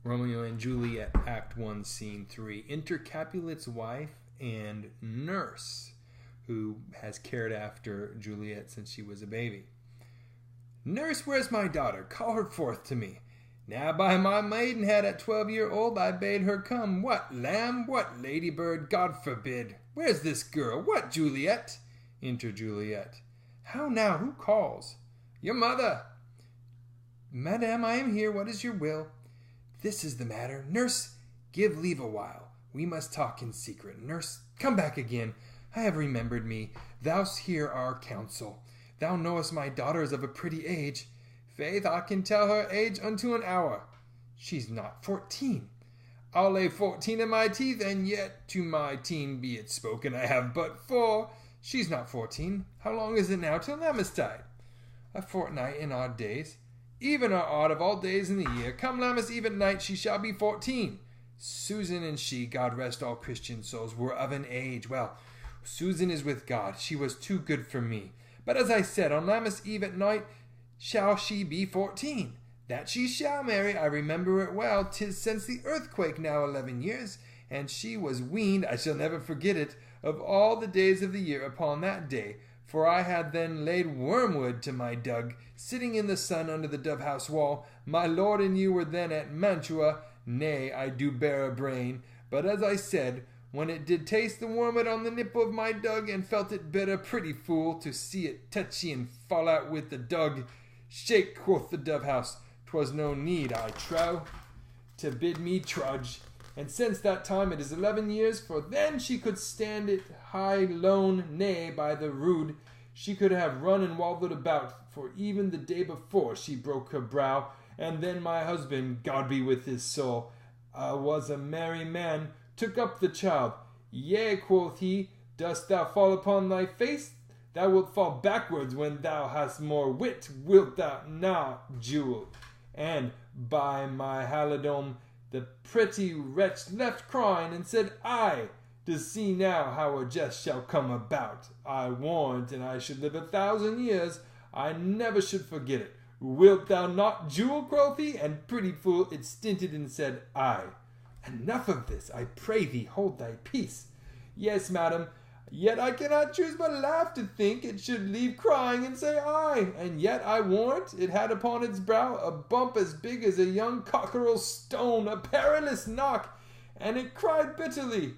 Romeo and Juliet, Act 1, Scene 3. Enter Capulet's wife and nurse, who has cared after Juliet since she was a baby. "Nurse, where's my daughter? Call her forth to me. Now by my maidenhead at 12-year-old I bade her come. What, lamb? What, ladybird? God forbid. Where's this girl? What, Juliet?" Enter Juliet. "How now? Who calls?" "Your mother." "Madam, I am here. What is your will?" "This is the matter. Nurse, give leave a while. We must talk in secret. Nurse, come back again. I have remembered me. Thou'st hear our counsel. Thou knowest my daughter is of a pretty age. Faith, I can tell her age unto an hour. She's not 14. I'll lay 14 in my teeth, and yet to my teen be it spoken, I have but 4. She's not 14. How long is it now till Lammastide?" "A fortnight in odd days." "Even or odd of all days in the year. Come Lammas Eve at night, she shall be 14. Susan and she, God rest all Christian souls, were of an age. Well, Susan is with God. She was too good for me. But as I said, on Lammas Eve at night shall she be 14. That she shall, Mary. I remember it well. 'Tis since the earthquake, now 11 years. And she was weaned, I shall never forget it, of all the days of the year upon that day. For I had then laid wormwood to my dug, sitting in the sun under the dove-house wall. My lord and you were then at Mantua. Nay, I do bear a brain. But as I said, when it did taste the wormwood on the nipple of my dug, and felt it bitter, pretty fool, to see it touchy and fall out with the dug. Shake, quoth the dove-house, 'twas no need, I trow, to bid me trudge. And since that time it is 11 years, for then she could stand it high lone, nay, by the rood, she could have run and wallowed about, for even the day before she broke her brow, and then my husband, God be with his soul, was a merry man, took up the child. Yea, quoth he, dost thou fall upon thy face? Thou wilt fall backwards when thou hast more wit, wilt thou not, Jewel? And by my halidome, the pretty wretch left crying, and said, "Aye, to see now how a jest shall come about. I warrant, and I should live 1,000 years, I never should forget it. Wilt thou not, Jewel?" quoth he, and pretty fool, it stinted and said, "Aye." "Enough of this, I pray thee, hold thy peace." "Yes, madam, yet I cannot choose but laugh to think it should leave crying and say aye. And yet I warrant it had upon its brow a bump as big as a young cockerel's stone, a perilous knock, and it cried bitterly.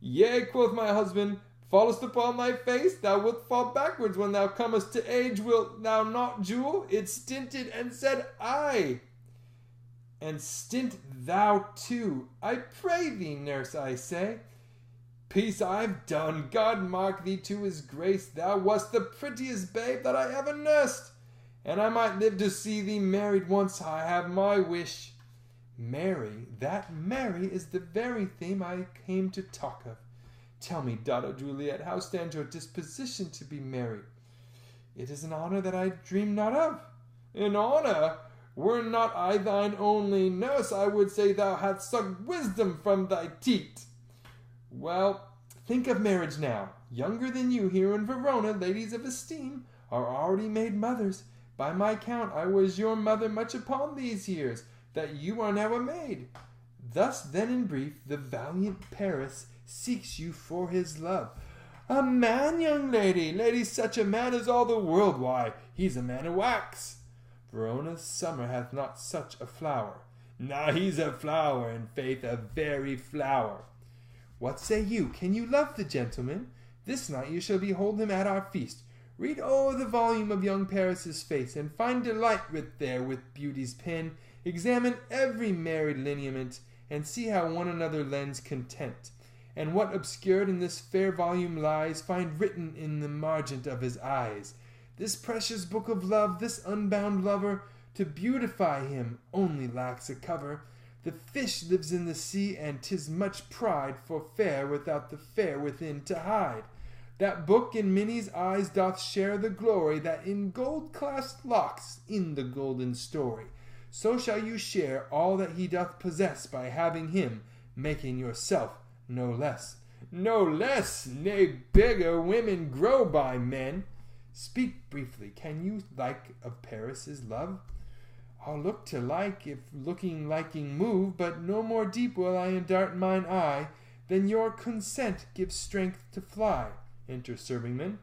Yea, quoth my husband, fallest upon thy face, thou wilt fall backwards when thou comest to age, wilt thou not, Jewel? It stinted and said aye. And stint thou too, I pray thee, nurse, I say. Peace, I've done. God mark thee to his grace. Thou wast the prettiest babe that I ever nursed, and I might live to see thee married once. I have my wish. Mary, that Mary is the very theme I came to talk of. Tell me, daughter Juliet, how stands your disposition to be married? It is an honor that I dream not of. An honor? Were not I thine only nurse, I would say thou hadst sucked wisdom from thy teat. Well, think of marriage now. Younger than you here in Verona, ladies of esteem, are already made mothers. By my count, I was your mother much upon these years, that you are now a maid. Thus then in brief, the valiant Paris seeks you for his love. A man, young lady, lady, such a man is all the world. Why, he's a man of wax. Verona's summer hath not such a flower. Now he's a flower, in faith, a very flower. What say you? Can you love the gentleman? This night you shall behold him at our feast. Read o'er the volume of young Paris's face, and find delight writ there with beauty's pen. Examine every married lineament, and see how one another lends content. And what obscured in this fair volume lies, find written in the margent of his eyes. This precious book of love, this unbound lover, to beautify him, only lacks a cover. The fish lives in the sea, and 'tis much pride for fair without the fair within to hide. That book in many's eyes doth share the glory that in gold-clasped locks in the golden story. So shall you share all that he doth possess by having him, making yourself no less. No less? Nay, beggar women grow by men. Speak briefly. Can you like of Paris's love? I'll look to like, if looking liking move, but no more deep will I indart mine eye, than your consent gives strength to fly. Enter servingman.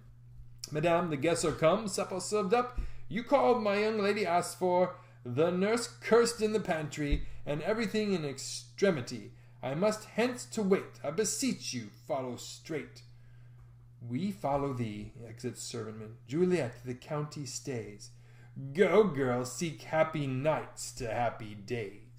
Madame, the guests are come, supper served up. You called, my young lady asked for. The nurse cursed in the pantry, and everything in extremity. I must hence to wait. I beseech you, follow straight. We follow thee, exits servantman. Juliet, the county stays. Go, girl, seek happy nights to happy days.